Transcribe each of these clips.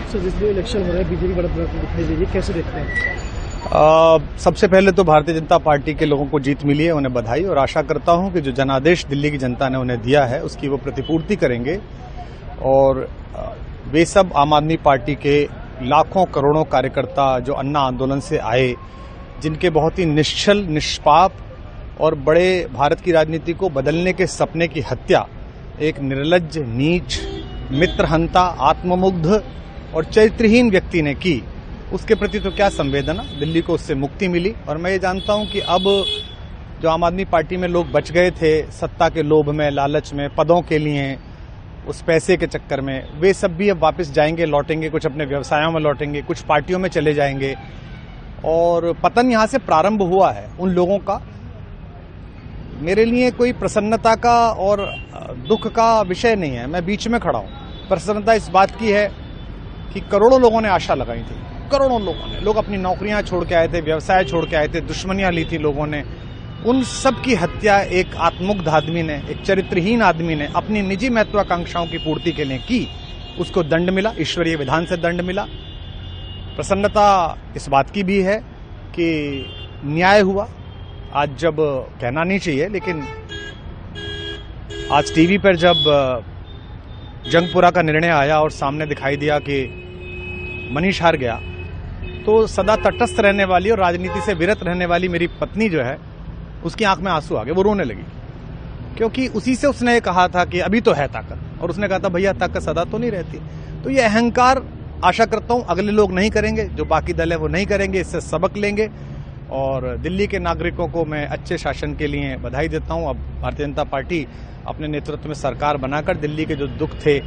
Sir, जिस दिन election हो रहा है बीजेपी बढ़त दिखाई दे रही है, कैसे देखते हैं? सबसे पहले तो भारतीय जनता पार्टी के लोगों को जीत मिली है, उन्हें बधाई, और आशा करता हूं कि जो जनादेश दिल्ली की जनता ने उन्हें दिया है उसकी वो प्रतिपूर्ति करेंगे। और वे सब आम आदमी पार्टी के लाखों करोड़ों कार्यकर्ता जो अन्ना आंदोलन से आए, जिनके बहुत ही निश्चल, निष्पाप और बड़े भारत की राजनीति को बदलने के सपने की हत्या एक निर्लज्ज, नीच, मित्रहंता, आत्ममुग्ध और चरित्रहीन व्यक्ति ने की, उसके प्रति तो क्या संवेदना। दिल्ली को उससे मुक्ति मिली। और मैं ये जानता हूं कि अब जो आम आदमी पार्टी में लोग बच गए थे सत्ता के लोभ में, लालच में, पदों के लिए, उस पैसे के चक्कर में, वे सब भी अब वापस जाएंगे, लौटेंगे, कुछ अपने व्यवसायों में लौटेंगे, कुछ पार्टियों में चले जाएंगे। और पतन यहां से प्रारंभ हुआ है उन लोगों का। मेरे लिए कोई प्रसन्नता का और दुख का विषय नहीं है, मैं बीच में खड़ा हूं। प्रसन्नता इस बात की है कि करोड़ों लोगों ने आशा लगाई थी, करोड़ों लोग अपनी नौकरियां छोड़ के आए थे, व्यवसाय छोड़ के आए थे, दुश्मनियां ली थी लोगों ने। उन सब की हत्या एक आत्ममुग्ध आदमी ने, एक चरित्रहीन आदमी ने अपनी निजी महत्वाकांक्षाओं की पूर्ति के लिए की। उसको दंड मिला, ईश्वरीय विधान से दंड मिला। प्रसन्नता इस बात की भी है कि न्याय हुआ। आज जब कहना नहीं चाहिए, लेकिन आज टीवी पर जब जंगपुरा का निर्णय आया और सामने दिखाई दिया कि मनीष हार गया, तो सदा तटस्थ रहने वाली और राजनीति से विरत रहने वाली मेरी पत्नी जो है, उसकी आंख में आंसू आ गए, वो रोने लगी। क्योंकि उसी से उसने ये कहा था कि अभी तो है ताकत, और उसने कहा था भैया ताकत सदा तो नहीं रहती। तो ये अहंकार आशा करता हूं अगले लोग नहीं करेंगे, जो बाकी दल है वो नहीं करेंगे, इससे सबक लेंगे। और दिल्ली के नागरिकों को मैं अच्छे शासन के लिए बधाई देता हूं। अब भारतीय जनता पार्टी अपने नेतृत्व में सरकार बनाकर दिल्ली के जो दुख थे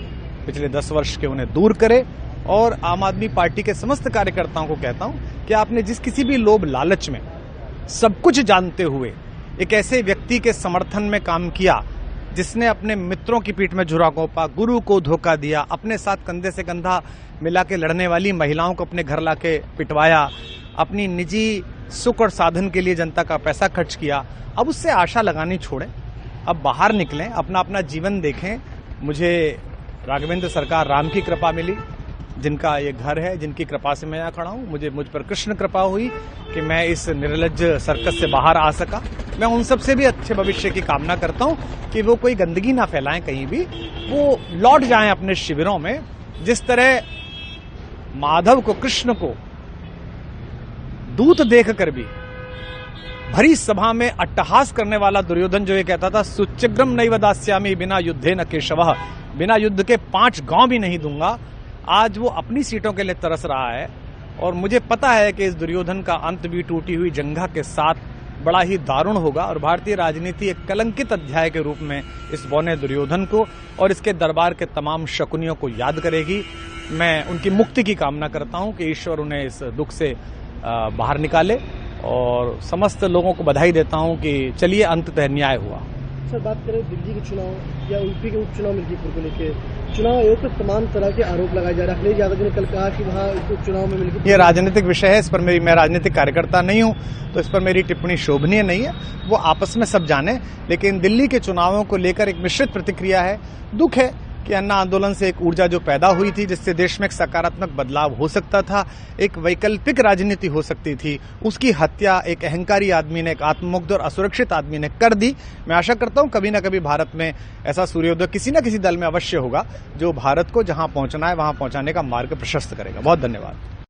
पिछले 10 वर्ष के, उन्हें दूर करे। और आम आदमी पार्टी के समस्त कार्यकर्ताओं को कहता हूं कि आपने जिस किसी भी लोभ लालच में, सब कुछ जानते हुए एक ऐसे व्यक्ति के समर्थन में काम किया जिसने अपने मित्रों की पीठ में झुरा घोंपा, गुरु को धोखा दिया, अपने साथ कंधे से कंधा मिला के लड़ने वाली महिलाओं को अपने घर लाके पिटवाया, अपनी निजी सुख और साधन के लिए जनता का पैसा खर्च किया, अब उससे आशा लगानी छोड़ें, अब बाहर निकलें, अपना अपना जीवन देखें। मुझे राघवेंद्र सरकार राम की कृपा मिली, जिनका ये घर है, जिनकी कृपा से मैं यहाँ खड़ा हूँ। मुझ पर कृष्ण कृपा हुई कि मैं इस निर्लज्ज सर्कस से बाहर आ सका। मैं उन सब से भी अच्छे भविष्य की कामना करता हूँ कि वो कोई गंदगी ना फैलाएं कहीं भी, वो लौट जाएं अपने शिविरों में। जिस तरह माधव को, कृष्ण को दूत देखकर भी भरी सभा में अट्टहास करने वाला दुर्योधन जो ये कहता था सुचिग्रम नैव दास्यामि बिना युद्धे न केशवः, बिना युद्ध के 5 गांव भी नहीं दूंगा, आज वो अपनी सीटों के लिए तरस रहा है। और मुझे पता है कि इस दुर्योधन का अंत भी टूटी हुई जंघा के साथ बड़ा ही दारुण होगा, और भारतीय राजनीति एक कलंकित अध्याय के रूप में इस बौने दुर्योधन को और इसके दरबार के तमाम शकुनियों को याद करेगी। मैं उनकी मुक्ति की कामना करता हूं कि ईश्वर उन्हें इस दुख से बाहर निकाले, और समस्त लोगों को बधाई देता हूं कि चलिए अंततः न्याय हुआ। सर, बात करें दिल्ली के चुनाव या यूपी के उपचुनाव मिल्कीपुर को लेकर, चुनाव आयोग पर तमाम तरह के आरोप लगाए जा रहे हैं। अखिलेश यादव ने कल कहा कि वहाँ उपचुनाव में मिल्कीपुर, ये राजनीतिक विषय है, इस पर मैं राजनीतिक कार्यकर्ता नहीं हूं, तो इस पर मेरी टिप्पणी शोभनीय नहीं है। वो आपस में सब जाने। लेकिन दिल्ली के चुनावों को लेकर एक मिश्रित प्रतिक्रिया है। दुख है कि अन्ना आंदोलन से एक ऊर्जा जो पैदा हुई थी, जिससे देश में एक सकारात्मक बदलाव हो सकता था, एक वैकल्पिक राजनीति हो सकती थी, उसकी हत्या एक अहंकारी आदमी ने, एक आत्ममुग्ध और असुरक्षित आदमी ने कर दी। मैं आशा करता हूं कभी ना कभी भारत में ऐसा सूर्योदय किसी न किसी दल में अवश्य होगा, जो भारत को जहां पहुंचना है वहां पहुंचाने का मार्ग प्रशस्त करेगा। बहुत धन्यवाद।